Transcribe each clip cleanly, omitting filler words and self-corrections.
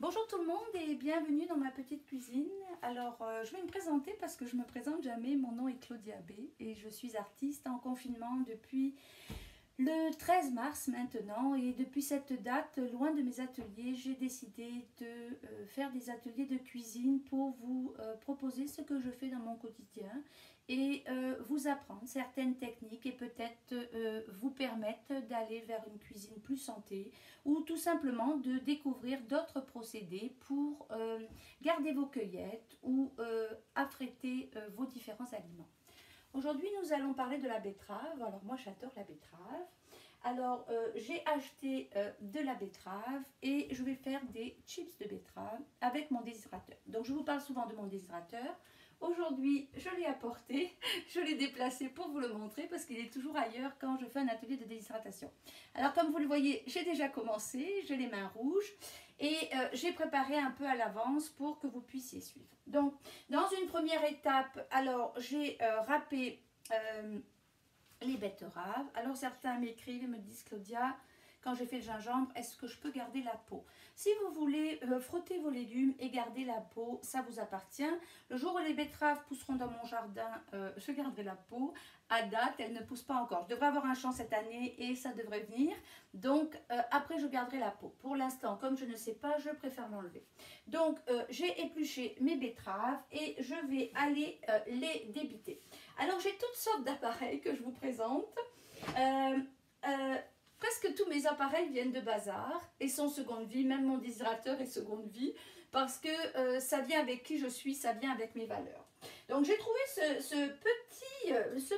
Bonjour tout le monde et bienvenue dans ma petite cuisine. Alors je vais me présenter parce que je me présente jamais. Mon nom est Claudia B et je suis artiste en confinement depuis le 13 mars maintenant, et depuis cette date, loin de mes ateliers, j'ai décidé de faire des ateliers de cuisine pour vous proposer ce que je fais dans mon quotidien et vous apprendre certaines techniques et peut-être vous permettre d'aller vers une cuisine plus santé ou tout simplement de découvrir d'autres procédés pour garder vos cueillettes ou affréter vos différents aliments. Aujourd'hui, nous allons parler de la betterave. Alors moi, j'adore la betterave. Alors, j'ai acheté de la betterave et je vais faire des chips de betterave avec mon déshydrateur. Donc, je vous parle souvent de mon déshydrateur. Aujourd'hui, je l'ai apporté, je l'ai déplacé pour vous le montrer parce qu'il est toujours ailleurs quand je fais un atelier de déshydratation. Alors, comme vous le voyez, j'ai déjà commencé, j'ai les mains rouges et j'ai préparé un peu à l'avance pour que vous puissiez suivre. Donc, dans une première étape, alors j'ai râpé les betteraves. Alors, certains m'écrivent et me disent: Claudia, quand j'ai fait le gingembre, est-ce que je peux garder la peau? Si vous voulez frotter vos légumes et garder la peau, ça vous appartient. Le jour où les betteraves pousseront dans mon jardin, je garderai la peau. À date, elles ne poussent pas encore. Je devrais avoir un champ cette année et ça devrait venir. Donc, après, je garderai la peau. Pour l'instant, comme je ne sais pas, je préfère l'enlever. Donc, j'ai épluché mes betteraves et je vais aller les débiter. Alors, j'ai toutes sortes d'appareils que je vous présente. Presque tous mes appareils viennent de bazar et sont seconde vie, même mon déshydrateur est seconde vie, parce que ça vient avec qui je suis, ça vient avec mes valeurs. Donc j'ai trouvé ce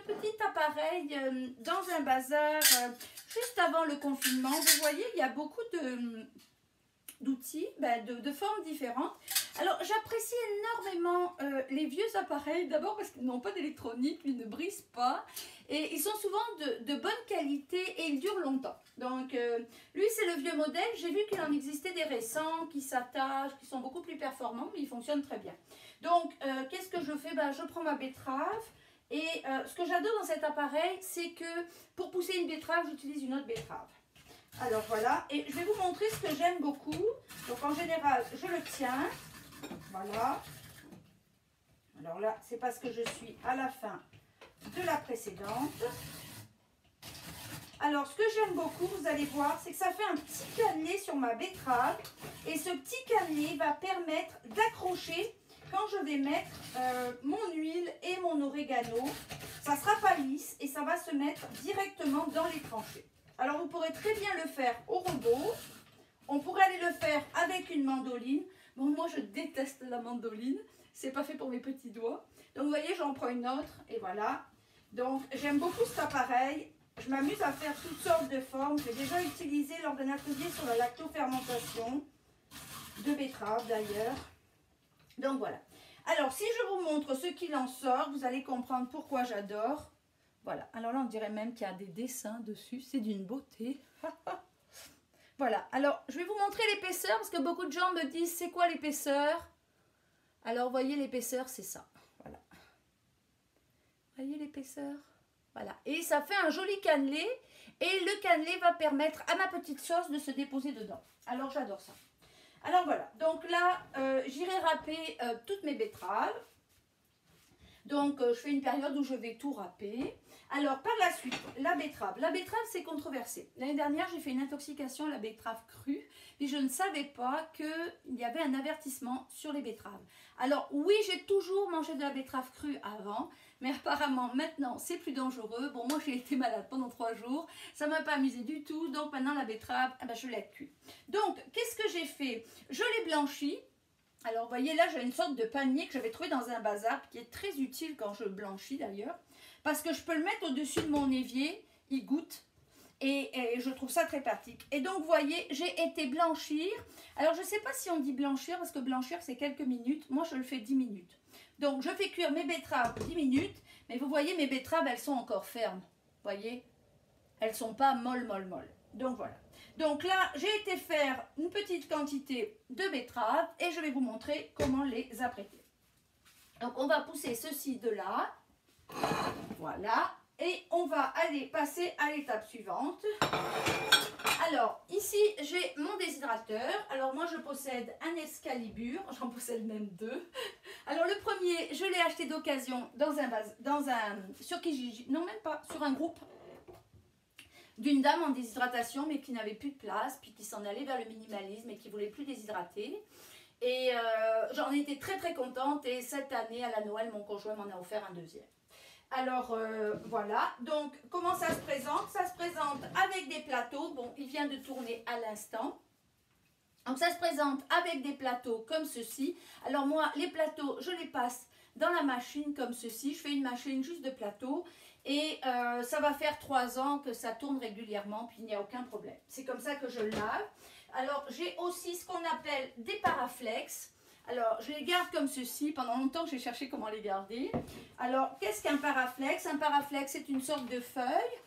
petit appareil dans un bazar juste avant le confinement. Vous voyez, il y a beaucoup d'outils, de formes différentes. Alors j'apprécie énormément les vieux appareils, d'abord parce qu'ils n'ont pas d'électronique, ils ne brisent pas et ils sont souvent de bonne qualité et ils durent longtemps. Donc lui c'est le vieux modèle, j'ai vu qu'il en existait des récents qui s'attachent, qui sont beaucoup plus performants, mais ils fonctionnent très bien. Donc qu'est-ce que je fais? Je prends ma betterave et ce que j'adore dans cet appareil, c'est que pour pousser une betterave, j'utilise une autre betterave. Alors voilà, et je vais vous montrer ce que j'aime beaucoup. Donc en général, je le tiens, voilà. Alors là, c'est parce que je suis à la fin de la précédente. Alors ce que j'aime beaucoup, vous allez voir, c'est que ça fait un petit cannelé sur ma betterave. Et ce petit cannelé va permettre d'accrocher quand je vais mettre mon huile et mon orégano. Ça ne sera pas lisse et ça va se mettre directement dans les tranchées. Alors, vous pourrez très bien le faire au robot. On pourrait aller le faire avec une mandoline. Bon, moi, je déteste la mandoline. C'est pas fait pour mes petits doigts. Donc, vous voyez, j'en prends une autre. Et voilà. Donc, j'aime beaucoup cet appareil. Je m'amuse à faire toutes sortes de formes. J'ai déjà utilisé lors d'un atelier sur la lactofermentation. De betterave, d'ailleurs. Donc, voilà. Alors, si je vous montre ce qu'il en sort, vous allez comprendre pourquoi j'adore. Voilà, alors là on dirait même qu'il y a des dessins dessus, c'est d'une beauté. Voilà, alors je vais vous montrer l'épaisseur parce que beaucoup de gens me disent c'est quoi l'épaisseur? Alors voyez l'épaisseur, c'est ça, voilà. Voyez l'épaisseur? Voilà, et ça fait un joli cannelé et le cannelé va permettre à ma petite sauce de se déposer dedans. Alors j'adore ça. Alors voilà, donc là j'irai râper toutes mes betteraves. Donc, je fais une période où je vais tout râper. Alors, par la suite, la betterave. La betterave, c'est controversé. L'année dernière, j'ai fait une intoxication à la betterave crue. Et je ne savais pas qu'il y avait un avertissement sur les betteraves. Alors, oui, j'ai toujours mangé de la betterave crue avant. Mais apparemment, maintenant, c'est plus dangereux. Bon, moi, j'ai été malade pendant 3 jours. Ça ne m'a pas amusé du tout. Donc, maintenant, la betterave, je l'ai cuite. Donc, qu'est-ce que j'ai fait? Je l'ai blanchie. Alors, vous voyez, là, j'ai une sorte de panier que j'avais trouvé dans un bazar, qui est très utile quand je blanchis d'ailleurs, parce que je peux le mettre au-dessus de mon évier, il goûte, et je trouve ça très pratique. Et donc, vous voyez, j'ai été blanchir. Alors, je ne sais pas si on dit blanchir, parce que blanchir, c'est quelques minutes. Moi, je le fais 10 minutes. Donc, je fais cuire mes betteraves 10 minutes, mais vous voyez, mes betteraves, elles sont encore fermes. Vous voyez, elles ne sont pas molles. Donc, voilà. Donc là, j'ai été faire une petite quantité de betteraves et je vais vous montrer comment les apprêter. Donc on va pousser ceci de là, voilà, Et on va aller passer à l'étape suivante. Alors, ici, j'ai mon déshydrateur. Alors, moi, je possède un Excalibur. J'en possède même deux. Alors, le premier, je l'ai acheté d'occasion sur Kijiji. Non, même pas, sur un groupe d'une dame en déshydratation, mais qui n'avait plus de place, puis qui s'en allait vers le minimalisme et qui voulait plus déshydrater. Et j'en ai été très, très contente. Et cette année, à la Noël, mon conjoint m'en a offert un deuxième. Alors, voilà. Donc, comment ça se présente? Ça se présente avec des plateaux. Bon, il vient de tourner à l'instant. Donc, ça se présente avec des plateaux comme ceci. Alors, moi, les plateaux, je les passe dans la machine comme ceci. Je fais une machine juste de plateau. Et ça va faire 3 ans que ça tourne régulièrement, puis il n'y a aucun problème. C'est comme ça que je le lave. Alors, j'ai aussi ce qu'on appelle des paraflex. Alors, je les garde comme ceci. Pendant longtemps, j'ai cherché comment les garder. Alors, qu'est-ce qu'un paraflex? Un paraflex, c'est une sorte de feuille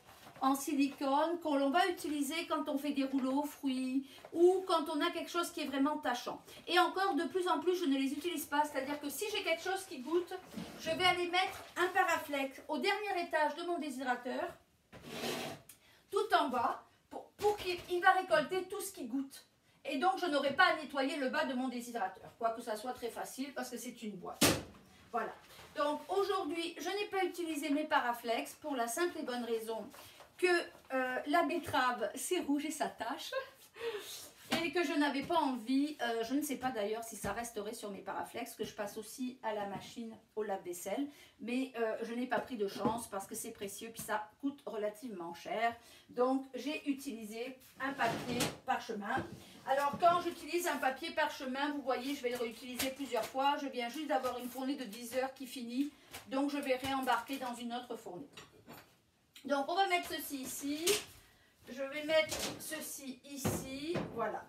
en silicone qu'on va utiliser quand on fait des rouleaux aux fruits ou quand on a quelque chose qui est vraiment tachant. Et encore, de plus en plus, je ne les utilise pas. C'est-à-dire que si j'ai quelque chose qui goûte, je vais aller mettre un paraflex au dernier étage de mon déshydrateur, tout en bas, pour qu'il va récolter tout ce qui goûte. Et donc, je n'aurai pas à nettoyer le bas de mon déshydrateur. Quoique ça soit très facile parce que c'est une boîte. Voilà. Donc, aujourd'hui, je n'ai pas utilisé mes paraflex pour la simple et bonne raison que la betterave, c'est rouge et ça tâche. Et que je n'avais pas envie, je ne sais pas d'ailleurs si ça resterait sur mes paraflex, que je passe aussi à la machine au lave-vaisselle. Mais je n'ai pas pris de chance parce que c'est précieux puis ça coûte relativement cher. Donc, j'ai utilisé un papier parchemin. Alors, quand j'utilise un papier parchemin, vous voyez, je vais le réutiliser plusieurs fois. Je viens juste d'avoir une fournée de 10 heures qui finit. Donc, je vais réembarquer dans une autre fournée. Donc, on va mettre ceci ici. Je vais mettre ceci ici. Voilà.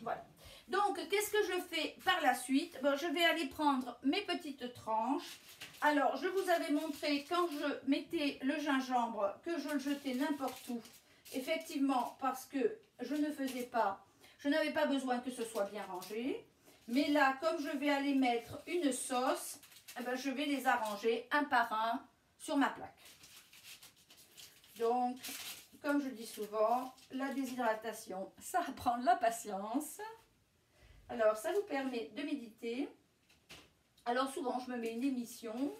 Voilà. Donc, qu'est-ce que je fais par la suite? Bon, je vais aller prendre mes petites tranches. Alors, je vous avais montré quand je mettais le gingembre que je le jetais n'importe où. Effectivement, parce que je ne faisais pas... Je n'avais pas besoin que ce soit bien rangé. Mais là, comme je vais aller mettre une sauce, eh ben, je vais les arranger un par un sur ma plaque. Donc, comme je dis souvent, la déshydratation, ça prend de la patience. Alors, ça nous permet de méditer. Alors, souvent, je me mets une émission.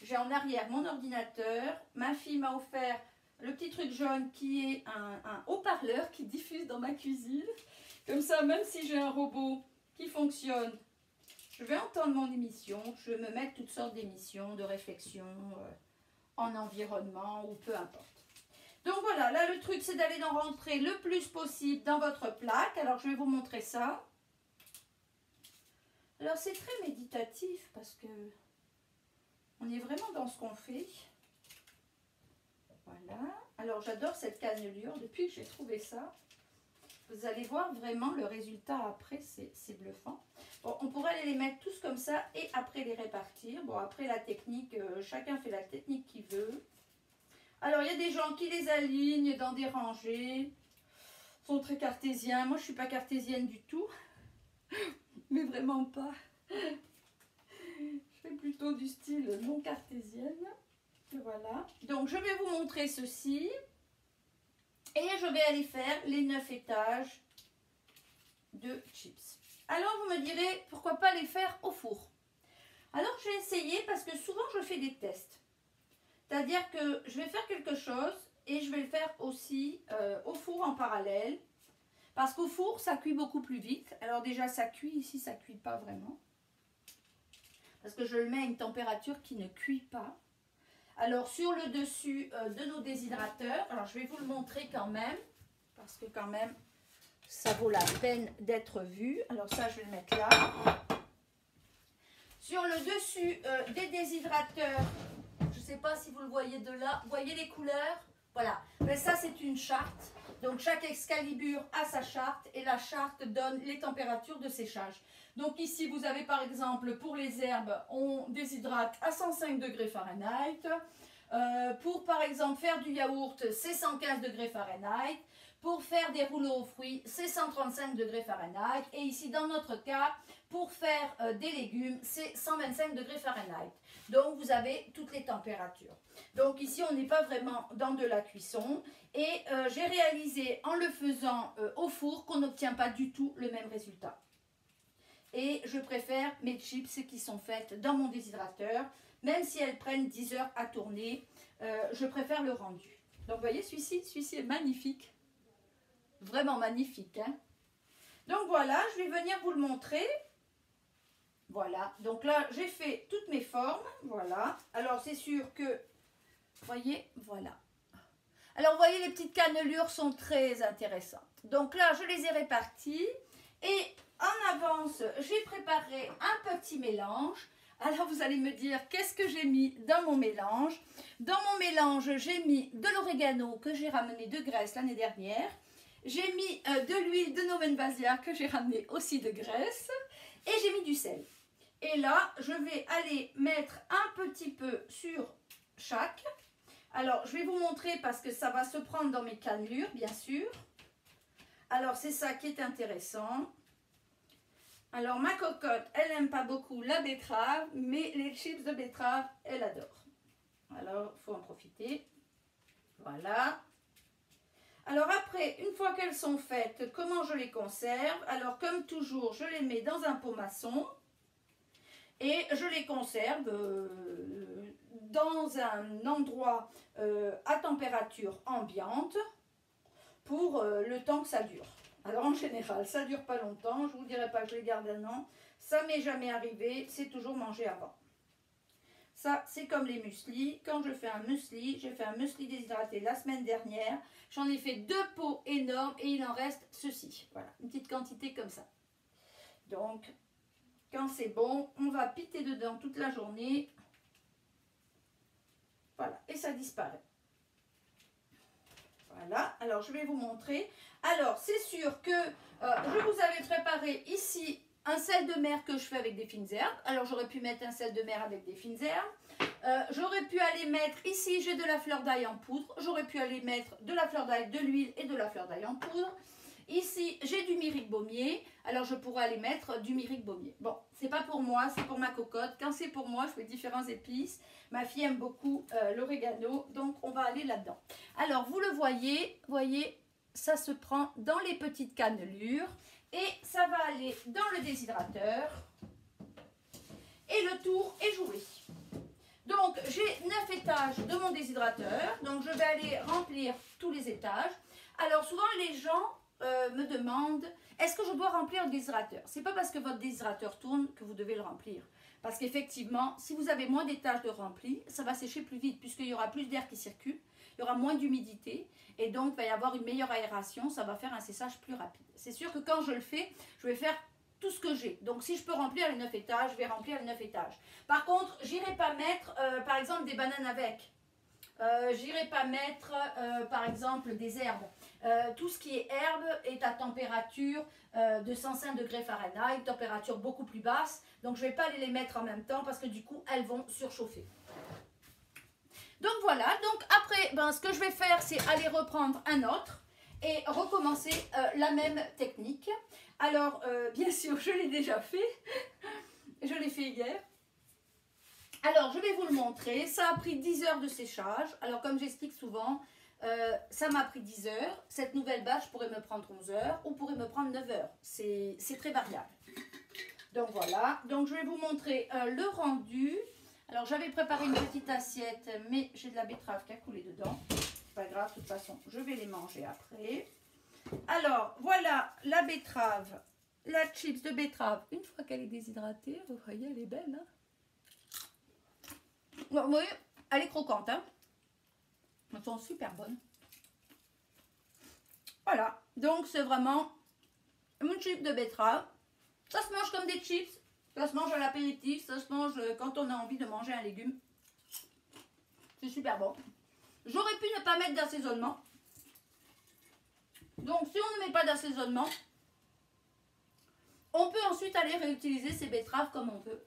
J'ai en arrière mon ordinateur. Ma fille m'a offert le petit truc jaune qui est un haut-parleur qui diffuse dans ma cuisine. Comme ça, même si j'ai un robot qui fonctionne, je vais entendre mon émission. Je vais me mettre toutes sortes d'émissions, de réflexion en environnement ou peu importe. Donc voilà, là le truc c'est d'aller en rentrer le plus possible dans votre plaque. Alors je vais vous montrer ça. Alors c'est très méditatif parce que on est vraiment dans ce qu'on fait. Voilà. Alors j'adore cette cannelure. Depuis que j'ai trouvé ça, vous allez voir vraiment le résultat après, c'est bluffant. Bon, on pourrait aller les mettre tous comme ça et après les répartir. Bon, après la technique, chacun fait la technique qu'il veut. Alors, il y a des gens qui les alignent dans des rangées, sont très cartésiens. Moi, je ne suis pas cartésienne du tout, mais vraiment pas. Je fais plutôt du style non cartésienne. Voilà. Donc, je vais vous montrer ceci. Et je vais aller faire les 9 étages de chips. Alors, vous me direz, pourquoi pas les faire au four? Alors, j'ai essayé parce que souvent, je fais des tests. C'est-à-dire que je vais faire quelque chose et je vais le faire aussi au four en parallèle. Parce qu'au four, ça cuit beaucoup plus vite. Alors déjà, ça cuit. Ici, ça ne cuit pas vraiment. Parce que je le mets à une température qui ne cuit pas. Alors, sur le dessus de nos déshydrateurs, alors je vais vous le montrer quand même. Parce que quand même, ça vaut la peine d'être vu. Alors ça, je vais le mettre là. Sur le dessus des déshydrateurs, je ne sais pas si vous le voyez de là. Vous voyez les couleurs? Voilà. Mais ça, c'est une charte. Donc, chaque Excalibur a sa charte. Et la charte donne les températures de séchage. Donc, ici, vous avez par exemple, pour les herbes, on déshydrate à 105 degrés Fahrenheit. Pour, par exemple, faire du yaourt, c'est 115 degrés Fahrenheit. Pour faire des rouleaux aux fruits, c'est 135 degrés Fahrenheit. Et ici, dans notre cas, pour faire des légumes, c'est 125 degrés Fahrenheit. Donc, vous avez toutes les températures. Donc, ici, on n'est pas vraiment dans de la cuisson. Et j'ai réalisé en le faisant au four qu'on n'obtient pas du tout le même résultat. Et je préfère mes chips qui sont faites dans mon déshydrateur. Même si elles prennent 10 heures à tourner, je préfère le rendu. Donc, vous voyez, celui-ci est magnifique. Vraiment magnifique, hein. Donc, voilà, je vais venir vous le montrer. Voilà, donc là, j'ai fait toutes mes formes. Voilà. Alors, c'est sûr que, vous voyez, voilà. Alors, vous voyez, les petites cannelures sont très intéressantes. Donc là, je les ai réparties. Et en avance, j'ai préparé un petit mélange. Alors, vous allez me dire, qu'est-ce que j'ai mis dans mon mélange? Dans mon mélange, j'ai mis de l'orégano que j'ai ramené de Grèce l'année dernière. J'ai mis de l'huile de Nomen Vasia que j'ai ramené aussi de Grèce. Et j'ai mis du sel. Et là, je vais aller mettre un petit peu sur chaque. Alors, je vais vous montrer parce que ça va se prendre dans mes cannelures, bien sûr. Alors, c'est ça qui est intéressant. Alors, ma cocotte, elle n'aime pas beaucoup la betterave, mais les chips de betterave, elle adore. Alors, il faut en profiter. Voilà. Alors après, une fois qu'elles sont faites, comment je les conserve? Alors, comme toujours, je les mets dans un pot maçon. Et je les conserve dans un endroit à température ambiante pour le temps que ça dure. Alors en général, ça ne dure pas longtemps. Je ne vous dirai pas que je les garde un an. Ça m'est jamais arrivé. C'est toujours mangé avant. Ça, c'est comme les mueslis. Quand je fais un muesli, j'ai fait un muesli déshydraté la semaine dernière. J'en ai fait 2 pots énormes et il en reste ceci. Voilà, une petite quantité comme ça. Donc, quand c'est bon, on va piter dedans toute la journée. Voilà, et ça disparaît. Voilà, alors je vais vous montrer. Alors, c'est sûr que je vous avais préparé ici un sel de mer que je fais avec des fines herbes. Alors, j'aurais pu mettre un sel de mer avec des fines herbes. J'aurais pu aller mettre, ici j'ai de la fleur d'ail en poudre. J'aurais pu aller mettre de la fleur d'ail, de l'huile et de la fleur d'ail en poudre. Ici, j'ai du myrique baumier. Alors, je pourrais aller mettre du myrique baumier. Bon, c'est pas pour moi, c'est pour ma cocotte. Quand c'est pour moi, je fais différents épices. Ma fille aime beaucoup l'orégano, donc on va aller là-dedans. Alors, vous le voyez, ça se prend dans les petites cannelures et ça va aller dans le déshydrateur. Et le tour est joué. Donc, j'ai 9 étages de mon déshydrateur. Donc, je vais aller remplir tous les étages. Alors, souvent, les gens me demandent, est-ce que je dois remplir le déshydrateur? C'est pas parce que votre déshydrateur tourne que vous devez le remplir. Parce qu'effectivement, si vous avez moins d'étages de rempli, ça va sécher plus vite puisqu'il y aura plus d'air qui circule, il y aura moins d'humidité et donc il va y avoir une meilleure aération, ça va faire un séchage plus rapide. C'est sûr que quand je le fais, je vais faire tout ce que j'ai. Donc si je peux remplir les 9 étages, je vais remplir les 9 étages. Par contre, j'irai pas mettre par exemple des bananes avec. J'irai pas mettre par exemple des herbes. Tout ce qui est herbe est à température de 105 degrés Fahrenheit, température beaucoup plus basse. Donc je ne vais pas aller les mettre en même temps parce que du coup elles vont surchauffer. Donc voilà, donc après ce que je vais faire c'est aller reprendre un autre et recommencer la même technique. Alors bien sûr je l'ai déjà fait, je l'ai fait hier. Alors, je vais vous le montrer. Ça a pris 10 heures de séchage. Alors, comme j'explique souvent, ça m'a pris 10 heures. Cette nouvelle bâche pourrait me prendre 11 heures ou pourrait me prendre 9 heures. C'est très variable. Donc, voilà. Donc, je vais vous montrer le rendu. Alors, j'avais préparé une petite assiette, mais j'ai de la betterave qui a coulé dedans. C'est pas grave, de toute façon, je vais les manger après. Alors, voilà la betterave, la chips de betterave. Une fois qu'elle est déshydratée, vous voyez, elle est belle, hein? Vous voyez, elle est croquante, hein. Elles sont super bonnes. Voilà, donc c'est vraiment une chip de betterave. Ça se mange comme des chips, ça se mange à l'apéritif, ça se mange quand on a envie de manger un légume. C'est super bon. J'aurais pu ne pas mettre d'assaisonnement. Donc si on ne met pas d'assaisonnement, on peut ensuite aller réutiliser ces betteraves comme on veut.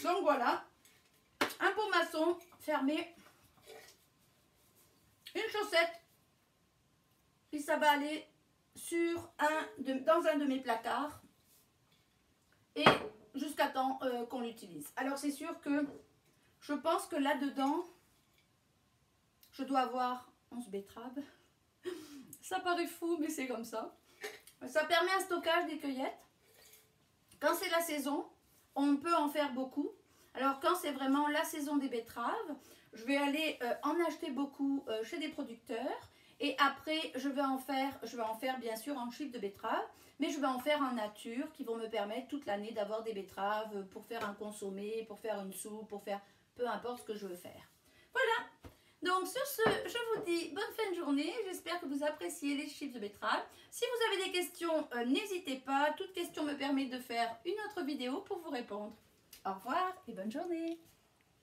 Donc voilà, un pot maçon fermé, une chaussette, et ça va aller sur dans un de mes placards et jusqu'à temps qu'on l'utilise. Alors c'est sûr que je pense que là-dedans, je dois avoir 11 betteraves. Ça paraît fou, mais c'est comme ça. Ça permet un stockage des cueillettes. Quand c'est la saison, on peut en faire beaucoup. Alors quand c'est vraiment la saison des betteraves, je vais aller en acheter beaucoup chez des producteurs. Et après, je vais en faire bien sûr en chiffre de betterave, mais je vais en faire en nature qui vont me permettre toute l'année d'avoir des betteraves pour faire un consommé, pour faire une soupe, pour faire peu importe ce que je veux faire. Voilà. Donc sur ce, je vous dis bonne fin de journée. J'espère que vous appréciez les chips de betterave. Si vous avez des questions, n'hésitez pas. Toute question me permet de faire une autre vidéo pour vous répondre. Au revoir et bonne journée.